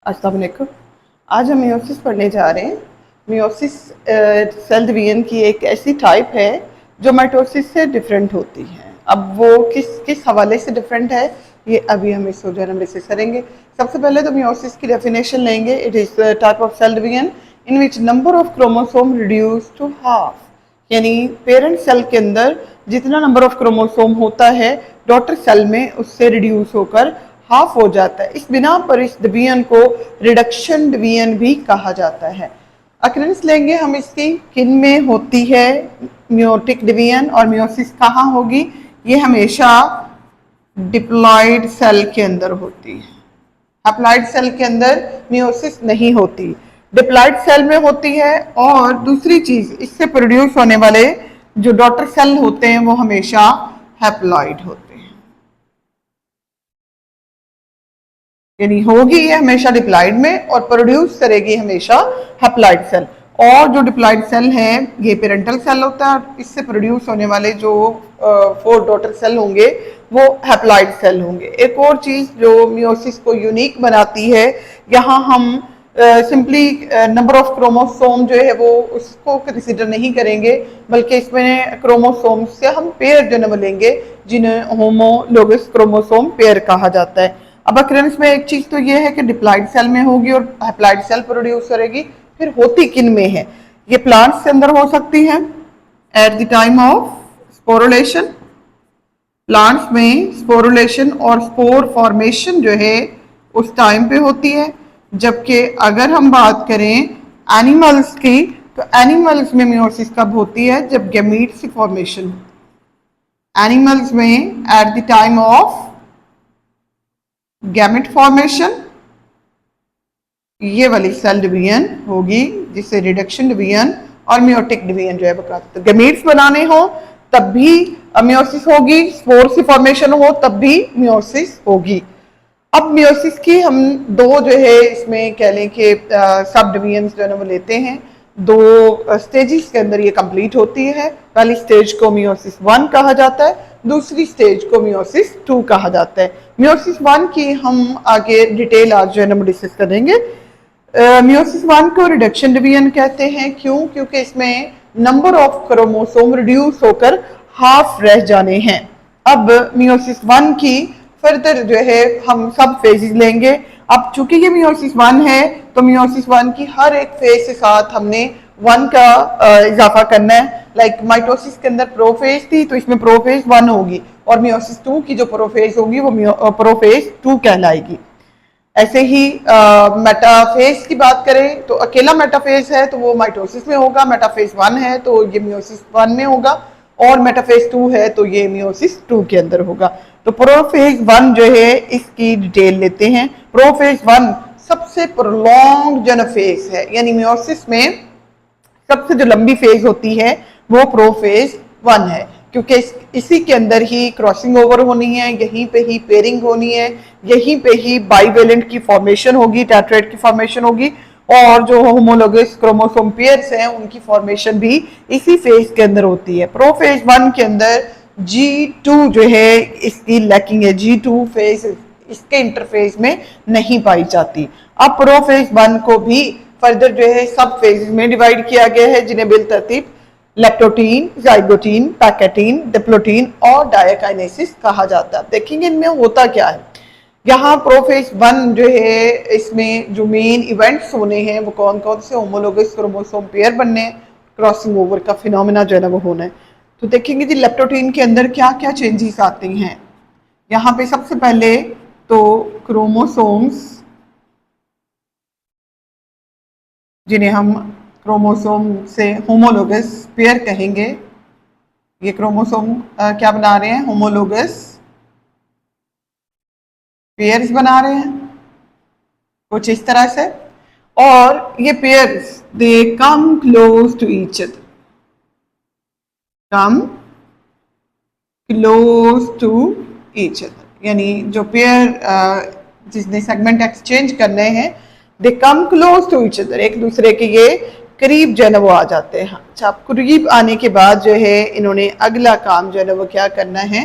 अस्सलाम वालेकुम। आज हम मियोसिस पढ़ने जा रहे हैं। मियोसिस सेल डिवीजन की एक ऐसी टाइप है जो माइटोसिस से डिफरेंट होती है। अब वो किस किस हवाले से डिफरेंट है ये अभी हम इस सोजन में डिस्कस करेंगे। सबसे पहले तो मियोसिस की डेफिनेशन लेंगे। It is type of cell division in which number of chromosome reduce to half, यानी पेरेंट सेल के अंदर जितना नंबर ऑफ क्रोमोसोम होता है डॉटर सेल में उससे रिड्यूस होकर हाफ हो जाता है। इस बिना पर इस डिवीजन को रिडक्शन डिवीजन भी कहा जाता है। अक्रेंस लेंगे हम इसकी, किन में होती है मियोटिक डिवीजन और मियोसिस कहाँ होगी। ये हमेशा डिप्लॉइड सेल के अंदर होती है। हैप्लॉइड सेल के अंदर मियोसिस नहीं होती, डिप्लॉइड सेल में होती है। और दूसरी चीज, इससे प्रोड्यूस होने वाले जो डॉटर सेल होते हैं वो हमेशा हैप्लॉइड होते हैं, यानी होगी ये हमेशा डिप्लॉइड में और प्रोड्यूस करेगी हमेशा हैप्लॉइड सेल। और जो डिप्लॉइड सेल है ये पेरेंटल सेल होता है, इससे प्रोड्यूस होने वाले जो 4 डॉटर सेल होंगे वो हैप्लॉइड सेल होंगे। एक और चीज जो मियोसिस को यूनिक बनाती है, यहाँ हम सिंपली नंबर ऑफ क्रोमोसोम जो है वो उसको कंसिडर नहीं करेंगे, बल्कि इसमें क्रोमोसोम से हम पेयर जन्म लेंगे जिन्हें होमोलोगस क्रोमोसोम पेयर कहा जाता है। अब अक्रेंस में एक चीज तो ये है कि डिप्लॉइड सेल में होगी और हैप्लॉइड सेल प्रोड्यूस करेगी। फिर होती किन में है? ये प्लांट्स के अंदर हो सकती है at the time of sporulation. Plants में स्पोरुलेशन और स्पोर फॉर्मेशन जो है उस टाइम पे होती है। जबकि अगर हम बात करें एनिमल्स की, तो एनिमल्स में मियोसिस कब होती है? जब गैमीट्स की फॉर्मेशन। एनिमल्स में at the time of gamete formation ये वाली सेल डिवीजन होगी, जिससे रिडक्शन डिवीजन और मियोटिक डिवीजन जो है वो तो गैमेट्स बनाने हो तब भी मियोसिस होगी, स्पोर से फॉर्मेशन हो तब भी मियोसिस होगी। अब मियोसिस की हम दो जो है इसमें कह लें कि सब डिवीजन जो है वो लेते हैं। 2 स्टेजेस के अंदर ये कंप्लीट होती है। पहली स्टेज को मियोसिस 1 कहा जाता है, दूसरी स्टेज को मियोसिस 2 कहा जाता है। मियोसिस 1 की हम आगे डिटेल आज जो है ना डिस्कस करेंगे। मियोसिस 1 को रिडक्शन डिवीजन कहते हैं। क्यों? क्योंकि इसमें नंबर ऑफ क्रोमोसोम रिड्यूस होकर हाफ रह जाने हैं। अब मियोसिस 1 की फर्दर जो है हम सब फेजेस लेंगे। अब चूंकि ये मियोसिस 1 है तो मियोसिस 1 की हर एक फेज के साथ हमने 1 का इजाफा करना है। लाइक माइटोसिस के अंदर प्रोफेज थी तो इसमें प्रोफेज 1 होगी और मियोसिस 2 की जो प्रोफेज होगी वो प्रोफेज 2 कहलाएगी। ऐसे ही मेटाफेज की बात करें तो अकेला मेटाफेज है तो वो माइटोसिस में होगा, मेटाफेज 1 है तो ये मियोसिस 1 में होगा और मेटाफेज 2 है तो ये मियोसिस 2 के अंदर होगा। तो प्रोफेज 1 जो है इसकी डिटेल लेते हैं। प्रोफेज 1 सबसे प्रोलॉन्ग जन फेज है, यानी मियोसिस में सबसे जो लंबी फेज होती है वो प्रोफेज 1 है, क्योंकि इसी के अंदर ही क्रॉसिंग ओवर होनी है, यहीं पे ही पेयरिंग होनी है, यहीं पे ही बाइवेलेंट की फॉर्मेशन होगी, टेट्राइड की फॉर्मेशन होगी और जो होमोलोगस क्रोमोसोम पेयर्स हैं उनकी फॉर्मेशन भी इसी फेज के अंदर होती है। प्रोफेज 1 के अंदर G2 जो है इसकी लैकिंग है, G2 फेज इसके इंटरफेज में नहीं पाई जाती। अब प्रोफेज 1 को भी फर्दर जो है सब फेज में डिवाइड किया गया है, जिन्हें बिलतरतीब लेप्टोटीन, जाइगोटीन, पैकेटीन, डिप्लोटीन और डायकाइनेसिस कहा जाता है। देखेंगे इनमें होता क्या है। यहाँ प्रोफेज 1 जो है इसमें जो मेन इवेंट्स होने हैं वो कौन कौन से? होमोलोगस क्रोमोसोम पेयर बनने, क्रॉसिंग ओवर का फिनोमेना जो है ना वो होना है। तो देखेंगे जी लेप्टोटीन के अंदर क्या क्या चेंजेस आती हैं। यहाँ पे सबसे पहले तो क्रोमोसोम्स, जिन्हें हम क्रोमोसोम से होमोलोगस पेयर कहेंगे, ये क्रोमोसोम क्या बना रहे हैं? होमोलोगस पेयर्स बना रहे हैं कुछ इस तरह से। और ये pairs they come close to each other, come close to each other, यानी जो पेयर जिसने सेगमेंट एक्सचेंज करने हैं they come close to each other, एक दूसरे के ये करीब जो है ना वो आ जाते हैं। अच्छा, करीब आने के बाद जो है इन्होंने अगला काम जो है ना वो क्या करना है?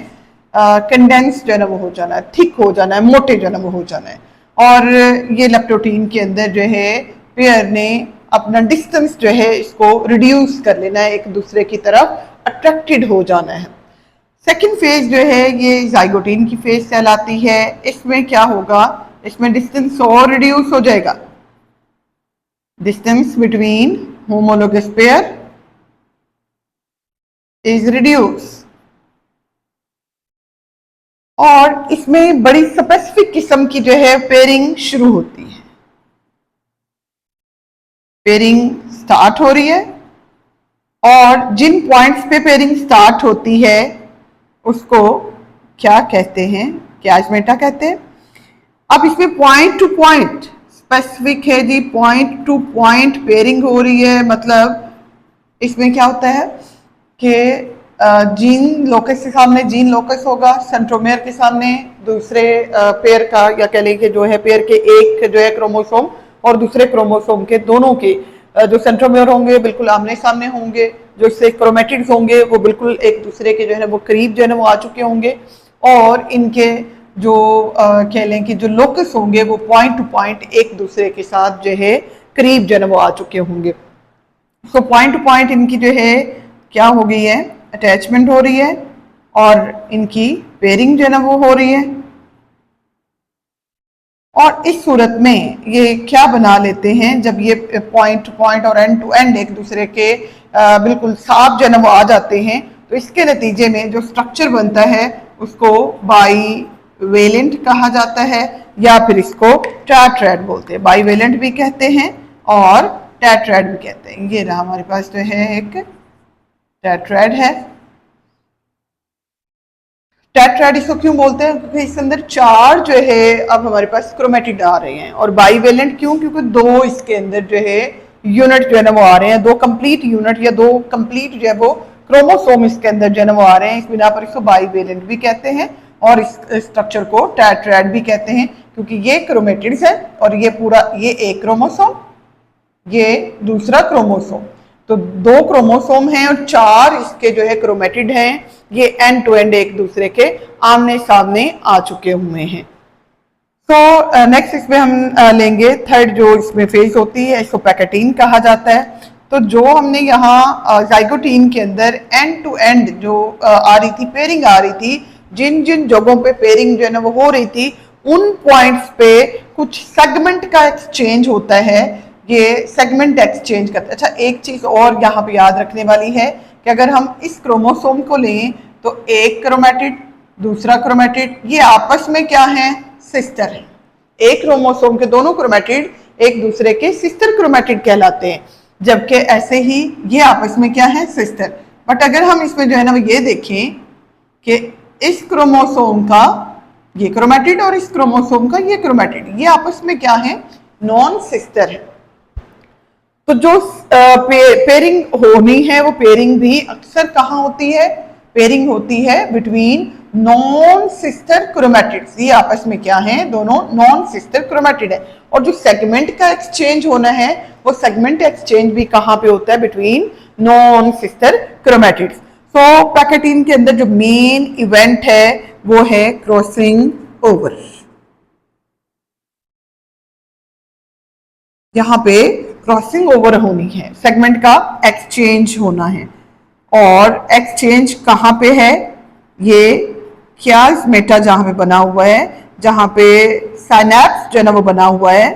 कंडेंस जो है ना वो हो जाना है, थिक हो जाना है, मोटे जो है ना वो हो जाना है। और ये लेप्टोटीन के अंदर जो है पेयर ने अपना डिस्टेंस जो है इसको रिड्यूस कर लेना है, एक दूसरे की तरफ अट्रैक्टेड हो जाना है। सेकेंड फेज जो है ये जाइगोटीन की फेज कहलाती है। इसमें क्या होगा, इसमें डिस्टेंस और रिड्यूस हो जाएगा, distance between homologous pair is reduce, और इसमें बड़ी स्पेसिफिक किस्म की जो है पेयरिंग शुरू होती है। पेयरिंग स्टार्ट हो रही है और जिन पॉइंट्स पे पेयरिंग स्टार्ट होती है उसको क्या कहते हैं, क्याजमेटा कहते हैं। अब इसमें पॉइंट टू पॉइंट स्पेसिफिक है जी, पॉइंट टू पॉइंट पेयरिंग हो रही है। मतलब इसमें क्या होता है कि जीन लोकस के सामने जीन लोकस होगा, सेंट्रोमेयर के सामने दूसरे पेयर का, या कह लें कि जो है पेयर के एक जो है क्रोमोसोम और दूसरे क्रोमोसोम के दोनों के जो सेंट्रोमेयर होंगे बिल्कुल आमने सामने होंगे, जो इससे क्रोमेटिड्स होंगे वो बिल्कुल एक दूसरे के जो है वो करीब जो है वो आ चुके होंगे, और इनके जो कह लें कि जो लोकस होंगे वो पॉइंट टू पॉइंट एक दूसरे के साथ जो है करीब जो है वो आ चुके होंगे। सो पॉइंट टू पॉइंट इनकी जो है क्या हो गई है, अटैचमेंट हो रही है और इनकी पेयरिंग जो है ना वो हो रही है। और इस सूरत में ये क्या बना लेते हैं, जब ये पॉइंट टू पॉइंट और एंड टू एंड एक दूसरे के बिल्कुल साफ जो है ना वो आ जाते हैं, तो इसके नतीजे में जो स्ट्रक्चर बनता है उसको बाईवेलेंट कहा जाता है, या फिर इसको टेट्राएड बोलते हैं। बाईवेलेंट भी कहते हैं और टेट्राएड भी कहते हैं। ये रहा हमारे पास जो है एक टेट्राएड है। टेट्राएड इसको क्यों बोलते हैं, क्योंकि इसके अंदर चार जो है अब हमारे पास क्रोमेटिड आ रहे हैं। और बाईवेलेंट क्यों, क्योंकि दो इसके अंदर जो है यूनिट जो है ना वो आ रहे हैं, दो कंप्लीट यूनिट या दो कंप्लीट जो है वो क्रोमोसोम इसके अंदर जो है ना वो आ रहे हैं। इस बिना पर इसको बाईवेलेंट भी कहते हैं और इस स्ट्रक्चर को टेट्राएड भी कहते हैं, क्योंकि ये क्रोमेटिड्स है और ये पूरा ये एक क्रोमोसोम, ये दूसरा क्रोमोसोम, तो दो क्रोमोसोम हैं और चार इसके जो है क्रोमेटिड हैं। ये एंड टू एंड एक दूसरे के आमने सामने आ चुके हुए हैं। तो नेक्स्ट इसमें हम लेंगे थर्ड जो इसमें फेज होती है, इसको पैकेटीन कहा जाता है। तो जो हमने यहाँ जाइगोटीन के अंदर एंड टू एंड जो आ रही थी पेयरिंग आ रही थी, जिन जिन जगहों पे पेयरिंग जो है ना वो हो रही थी, उन पॉइंट्स पे कुछ सेगमेंट का एक्सचेंज होता है, ये सेगमेंट एक्सचेंज करते हैं। अच्छा, एक चीज और यहाँ पे याद रखने वाली है कि अगर हम इस क्रोमोसोम को लें तो एक क्रोमेटिड दूसरा क्रोमेटिड ये आपस में क्या है, सिस्टर है। एक क्रोमोसोम के दोनों क्रोमेटिड एक दूसरे के सिस्टर क्रोमेटिड कहलाते हैं, जबकि ऐसे ही ये आपस में क्या है, सिस्टर। बट अगर हम इसमें जो है ना ये देखें कि इस क्रोमोसोम का ये क्रोमेटिड और इस क्रोमोसोम का ये क्रोमेटिड, ये आपस में क्या है, नॉन सिस्टर है। तो जो पेयरिंग होनी है वो पेयरिंग भी अक्सर कहाँ होती है, पेयरिंग होती है बिटवीन नॉन सिस्टर क्रोमेटिड्स। ये आपस में क्या है, दोनों नॉन सिस्टर क्रोमेटिड है। और जो सेगमेंट का एक्सचेंज होना है वो सेगमेंट एक्सचेंज भी कहाँ पे होता है, बिटवीन नॉन सिस्टर क्रोमेटिड्स। सो पैकेटीन के अंदर जो मेन इवेंट है वो है क्रॉसिंग ओवर। यहाँ पे क्रॉसिंग ओवर होनी है, सेगमेंट का एक्सचेंज होना है। और एक्सचेंज कहाँ पे है, ये क्याजमेटा जहाँ पे बना हुआ है, जहाँ पे साइनेप्स जो है ना वो बना हुआ है,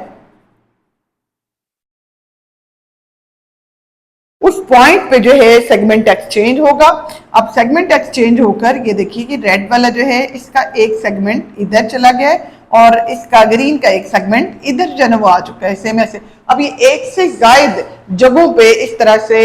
उस पॉइंट पे जो है सेगमेंट एक्सचेंज होगा। अब सेगमेंट एक्सचेंज होकर ये देखिए कि रेड वाला जो है इसका एक सेगमेंट इधर चला गया है और इसका ग्रीन का एक सेगमेंट इधर जो है वो आ चुका है, सेम ऐसे। अब ये एक से ज्यादा जगहों पे इस तरह से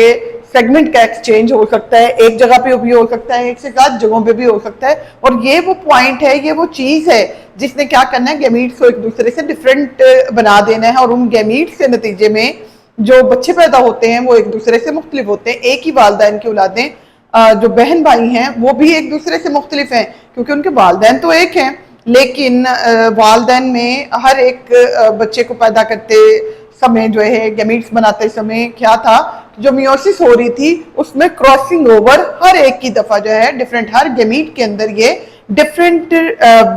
सेगमेंट का एक्सचेंज हो सकता है, एक जगह पे भी हो सकता है, एक से ज्यादा जगहों पे भी हो सकता है। और ये वो पॉइंट है, ये वो चीज है जिसने क्या करना है, गैमीट्स को एक दूसरे से डिफरेंट बना देना है। और उन गैमीट्स के नतीजे में जो बच्चे पैदा होते हैं वो एक दूसरे से मुख्तलिफ होते हैं। एक ही वालदैन की औलादें, जो बहन भाई हैं वो भी एक दूसरे से मुख्तलिफ हैं, क्योंकि उनके वालदैन तो एक हैं, लेकिन वालदैन में हर एक बच्चे को पैदा करते समय जो है गैमीट्स बनाते समय क्या था, जो मियोसिस हो रही थी उसमें क्रॉसिंग ओवर हर एक की दफा जो है डिफरेंट, हर गैमीट के अंदर ये डिफरेंट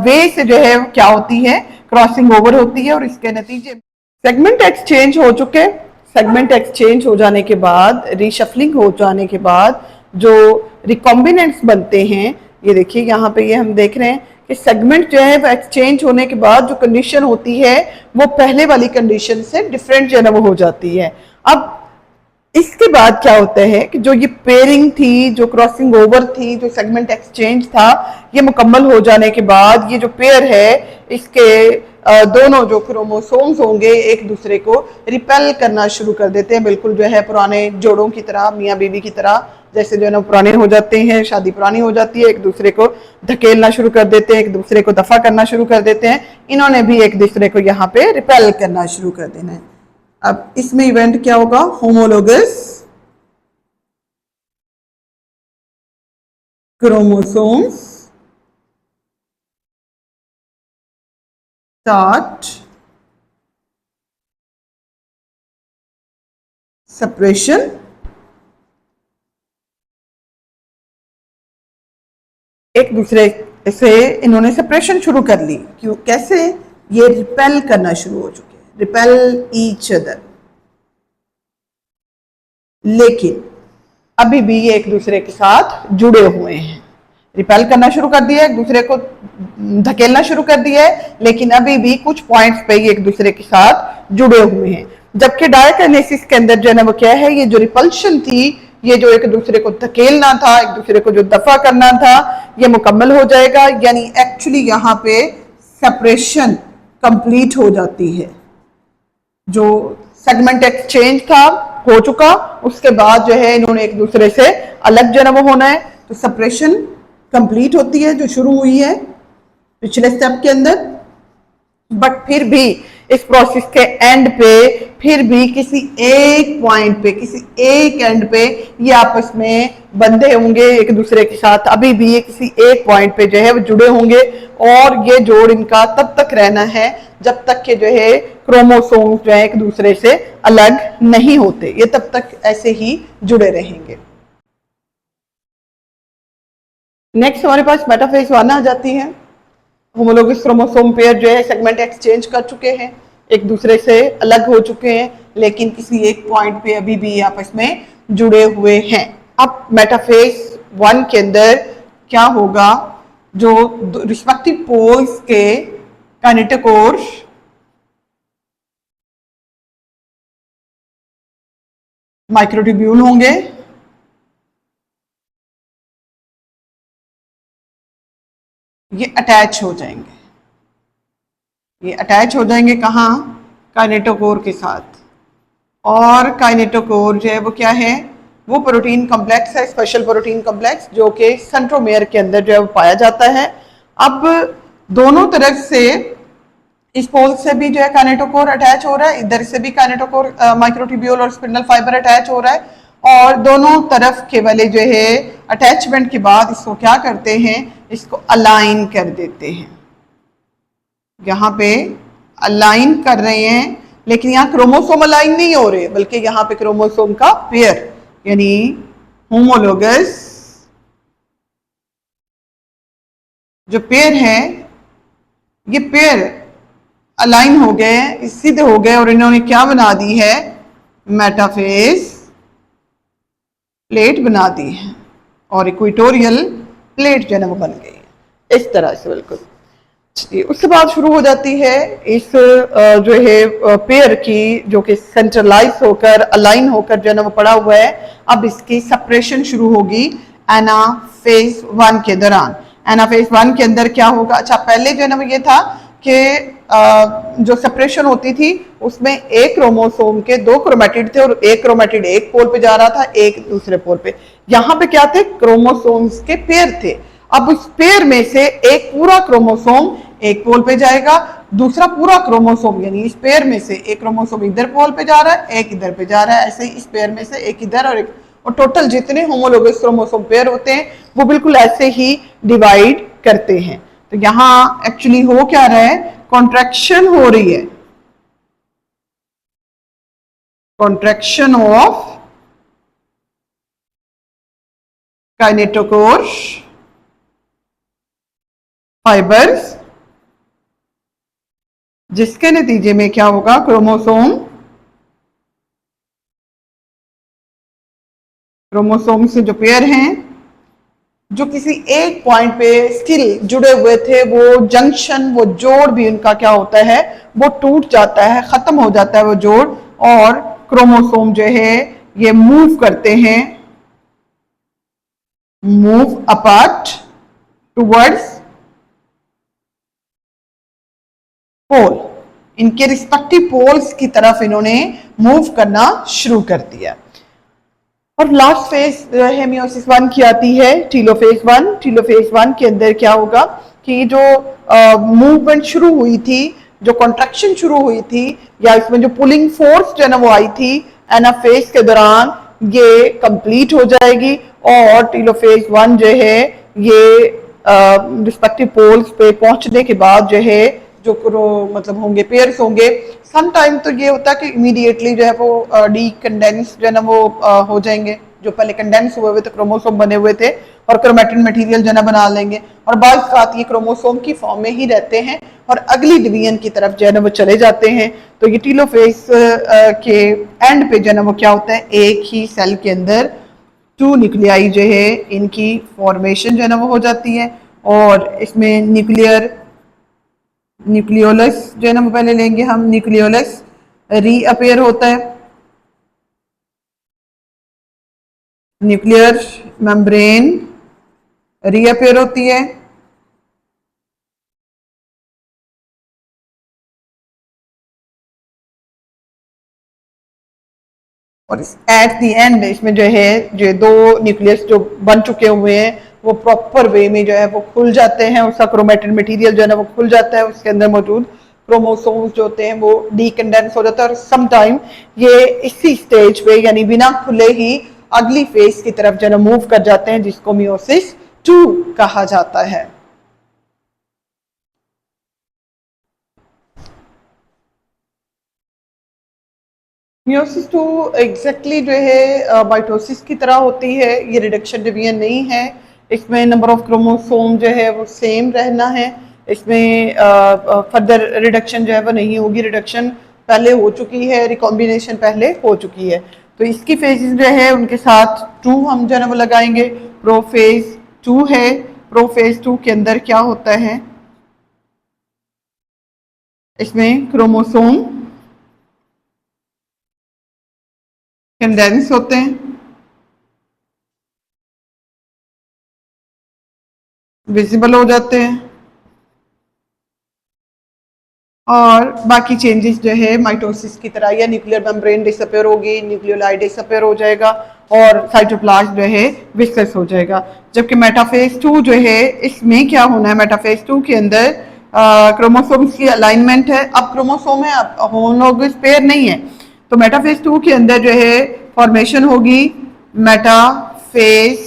वे से जो है क्या होती है, क्रॉसिंग ओवर होती है और इसके नतीजे सेगमेंट एक्सचेंज हो चुके। सेगमेंट एक्सचेंज हो जाने के बाद, रीशफलिंग हो जाने के बाद जो रिकॉम्बिनेंट्स बनते हैं, ये देखिए यहाँ पे ये हम देख रहे हैं कि सेगमेंट जो है वो एक्सचेंज होने के बाद जो कंडीशन होती है वो पहले वाली कंडीशन से डिफरेंट जो है वो हो जाती है। अब इसके बाद क्या होता है कि जो ये पेयरिंग थी, जो क्रॉसिंग ओवर थी, जो सेगमेंट एक्सचेंज था, ये मुकम्मल हो जाने के बाद ये जो पेयर है इसके दोनों जो क्रोमोसोम्स होंगे एक दूसरे को रिपेल करना शुरू कर देते हैं, बिल्कुल जो है पुराने जोड़ों की तरह, मियाँ बीवी की तरह, जैसे जो है ना पुराने हो जाते हैं, शादी पुरानी हो जाती है, एक दूसरे को धकेलना शुरू कर देते हैं, एक दूसरे को दफा करना शुरू कर देते हैं। इन्होंने भी एक दूसरे को यहाँ पे रिपेल करना शुरू कर देना है। अब इसमें इवेंट क्या होगा? होमोलोगस क्रोमोसोम्स स्टार्ट सेपरेशन एक दूसरे से इन्होंने सेपरेशन शुरू कर ली। क्यों? कैसे? ये रिपेल करना शुरू हो चुके हैं, रिपेल ईच अदर, लेकिन अभी भी ये एक दूसरे के साथ जुड़े हुए हैं। रिपेल करना शुरू कर दिया, एक दूसरे को धकेलना शुरू कर दिया है, लेकिन अभी भी कुछ पॉइंट्स पे ये एक दूसरे के साथ जुड़े हुए हैं। जबकि डायकाइनेसिस के अंदर जो है ना वो क्या है, ये जो रिपल्शन थी, ये जो एक दूसरे को धकेलना था, एक दूसरे को जो दफा करना था, ये मुकम्मल हो जाएगा। यानी एक्चुअली यहाँ पे सेपरेशन कंप्लीट हो जाती है। जो सेगमेंट एक्सचेंज था हो चुका, उसके बाद जो है इन्होंने एक दूसरे से अलग जो है वो होना है, तो सेपरेशन कंप्लीट होती है जो शुरू हुई है पिछले स्टेप के अंदर। बट फिर भी इस प्रोसेस के एंड पे फिर भी किसी एक पॉइंट पे, किसी एक एंड पे ये आपस में बंधे होंगे एक दूसरे के साथ। अभी भी ये किसी एक पॉइंट पे जो है वो जुड़े होंगे और ये जोड़ इनका तब तक रहना है जब तक के जो है क्रोमोसोम्स जो है एक दूसरे से अलग नहीं होते, ये तब तक ऐसे ही जुड़े रहेंगे। नेक्स्ट हमारे पास मेटाफेज 1 आ जाती है। होमोलोगस क्रोमोसोम पेयर जो है सेगमेंट एक्सचेंज कर चुके हैं, एक दूसरे से अलग हो चुके हैं, लेकिन किसी एक पॉइंट पे अभी भी आपस में जुड़े हुए हैं। अब मेटाफेज 1 के अंदर क्या होगा? जो रिस्पेक्टिव पोल्स के काइनेटोकोर माइक्रोट्यूब्यूल होंगे, ये अटैच हो जाएंगे। ये अटैच हो जाएंगे कहाँ? काइनेटोकोर के साथ। और काइनेटोकोर जो है वो क्या है? वो प्रोटीन कॉम्प्लेक्स है, स्पेशल प्रोटीन कॉम्प्लेक्स, जो कि सेंट्रोमेयर के अंदर जो है वो पाया जाता है। अब दोनों तरफ से इस पोल से भी जो है काइनेटोकोर अटैच हो रहा है, इधर से भी काइनेटोकोर माइक्रोट्यूब्यूल और स्पिंडल फाइबर अटैच हो रहा है। और दोनों तरफ के वाले जो है अटैचमेंट के बाद इसको क्या करते हैं? इसको अलाइन कर देते हैं। यहाँ पे अलाइन कर रहे हैं, लेकिन यहाँ क्रोमोसोम अलाइन नहीं हो रहे, बल्कि यहाँ पे क्रोमोसोम का पेयर यानी होमोलोगस जो पेयर है, ये पेयर अलाइन हो गए, सीधे हो गए और इन्होंने क्या बना दी है? मेटाफेज प्लेट बना दी है और इक्वेटोरियल प्लेट जो है वो बन गई है इस तरह से बिल्कुल। उसके बाद शुरू हो जाती है इस जो है पेयर की, जो कि सेंट्रलाइज होकर अलाइन होकर जो है ना वो पड़ा हुआ है। अब इसकी सेपरेशन शुरू होगी एनाफेज 1 के दौरान। एनाफेज 1 के अंदर क्या होगा? अच्छा, पहले जो है ना वो ये था कि जो सेपरेशन होती थी उसमें एक क्रोमोसोम के 2 क्रोमेटिड थे और एक क्रोमेटिड एक पोल पे जा रहा था, एक दूसरे पोल पे। यहाँ पे क्या थे? क्रोमोसोम्स के पेयर थे। अब इस पेयर में से एक पूरा क्रोमोसोम एक पोल पे जाएगा, दूसरा पूरा क्रोमोसोम यानी इस पेयर में से एक क्रोमोसोम इधर पोल पे जा रहा है, एक इधर पे जा रहा है। ऐसे ही इस पेयर में से एक इधर और एक, और टोटल जितने होमोलोगस क्रोमोसोम पेयर होते हैं वो बिल्कुल ऐसे ही डिवाइड करते हैं। तो यहाँ एक्चुअली हो क्या रहा है? कॉन्ट्रैक्शन हो रही है, कॉन्ट्रैक्शन ऑफ काइनेटोकोर फाइबर्स जिसके नतीजे में क्या होगा, क्रोमोसोम से जो पेयर हैं जो किसी एक पॉइंट पे स्टिल जुड़े हुए थे, वो जंक्शन, वो जोड़ भी उनका क्या होता है, वो टूट जाता है, खत्म हो जाता है वो जोड़, और क्रोमोसोम जो है ये मूव करते हैं, मूव अपार्ट टुवर्ड्स पोल, इनके रिस्पेक्टिव पोल्स की तरफ इन्होंने मूव करना शुरू कर दिया। और लास्ट फेज जो है मियोसिस 1 की आती है, टीलोफेज 1। टीलोफेज 1 के अंदर क्या होगा कि जो मूवमेंट शुरू हुई थी, जो कॉन्ट्रैक्शन शुरू हुई थी, या इसमें जो पुलिंग फोर्स जो है ना वो आई थी एनाफेज के दौरान, ये कंप्लीट हो जाएगी और टीलोफेज 1 जो है ये रिस्पेक्टिव पोल्स पे पहुंचने के बाद जो है जो मतलब होंगे, पेयर्स होंगे। सम टाइम तो ये होता है कि इमीडिएटली जो है वो डी कंडेंस जो है ना वो हो जाएंगे, जो पहले कंडेंस हुए हुए थे क्रोमोसोम बने हुए थे, और क्रोमेटिन मटेरियल जो है ना बना लेंगे, और बाद साथ ये क्रोमोसोम की फॉर्म में ही रहते हैं और अगली डिवीजन की तरफ जो है ना वो चले जाते हैं। तो ये टीलोफेज के एंड पे जो है ना वो क्या होता है, एक ही सेल के अंदर 2 न्यूक्लियाई जो है इनकी फॉर्मेशन जो है ना वो हो जाती है, और इसमें न्यूक्लियोलस जो है ना वो पहले लेंगे हम, न्यूक्लियोलस रीअपेयर होता है, न्यूक्लियर मेम्ब्रेन रीअपेयर होती है, और एट द एंड इसमें जो है जो 2 न्यूक्लियस जो बन चुके हुए हैं वो प्रॉपर वे में जो है वो खुल जाते हैं, उसका क्रोमेटिन मटेरियल जो है ना वो खुल जाता है, उसके अंदर मौजूद क्रोमोसोम्स जो होते हैं वो डीकंडेंस हो जाता है, और सम टाइम ये इसी स्टेज पे यानी बिना खुले ही अगली फेज की तरफ जो है ना मूव कर जाते हैं, जिसको मियोसिस 2 कहा जाता है। मियोसिस 2 एग्जैक्टली जो है माइटोसिस की तरह होती है, ये रिडक्शन डिवीजन नहीं है, इसमें नंबर ऑफ क्रोमोसोम जो है वो सेम रहना है, इसमें फर्दर रिडक्शन जो है वो नहीं होगी, रिडक्शन पहले हो चुकी है, रिकॉम्बिनेशन पहले हो चुकी है। तो इसकी फेजेस जो है उनके साथ 2 हम जो है वो लगाएंगे। प्रोफेज 2 है, प्रोफेज 2 के अंदर क्या होता है, इसमें क्रोमोसोम कंडेंस होते हैं, विजिबल हो जाते हैं, और बाकी चेंजेस जो है माइटोसिस की तरह, या न्यूक्लियर मेम्ब्रेन डिसअपेयर होगी, न्यूक्लियोलाइड डिसअपेयर हो जाएगा, और साइटोप्लाज्म जो है विस्कस हो जाएगा। जबकि मेटाफेज 2 जो है इसमें क्या होना है, मेटाफेज 2 के अंदर क्रोमोसोम्स की अलाइनमेंट है। अब क्रोमोसोम है, अब होमोलॉगस पेयर नहीं है, तो मेटाफेज 2 के अंदर जो है फॉर्मेशन होगी मेटाफेज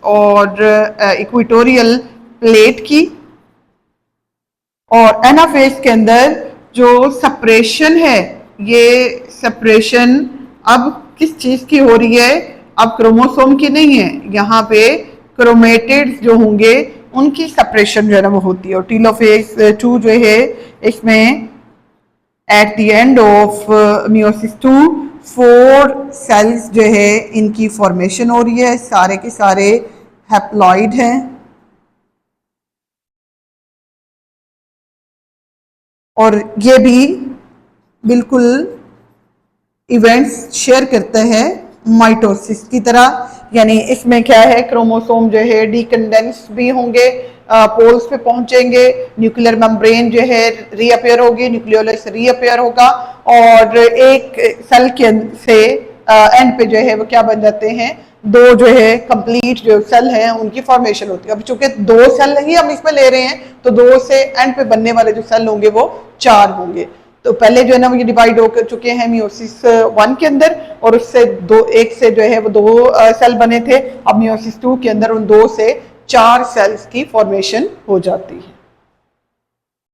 और इक्वेटोरियल प्लेट की, और एनाफेज के अंदर जो सेपरेशन है, ये सेपरेशन अब किस चीज की हो रही है, अब क्रोमोसोम की नहीं है, यहाँ पे क्रोमेटिड्स जो होंगे उनकी सेपरेशन जो है ना वो होती है। और टीलोफेज 2 जो है इसमें at the end of meiosis 2 4 cells जो है इनकी फॉर्मेशन हो रही है, सारे के सारे हैप्लॉइड हैं, और ये भी बिल्कुल इवेंट्स शेयर करते हैं माइटोसिस की तरह। यानी इसमें क्या है, क्रोमोसोम जो है डीकंडेंस भी होंगे, पोल्स पे पहुंचेंगे, न्यूक्लियर मेम्ब्रेन जो है रीअपेयर होगी, न्यूक्लियोलस रीअपेयर होगा, और एक सेल के से एंड पे जो है वो क्या बन जाते हैं, 2 जो है कंप्लीट जो सेल हैं उनकी फॉर्मेशन होती है। अब चूंकि 2 सेल ही हम इसमें ले रहे हैं, तो 2 से एंड पे बनने वाले जो सेल होंगे वो 4 होंगे। तो पहले जो है ना वो ये डिवाइड हो चुके हैं मियोसिस 1 के अंदर, और उससे 2 एक से जो है वो 2 सेल बने थे, अब मियोसिस 2 के अंदर उन 2 से 4 सेल्स की फॉर्मेशन हो जाती है।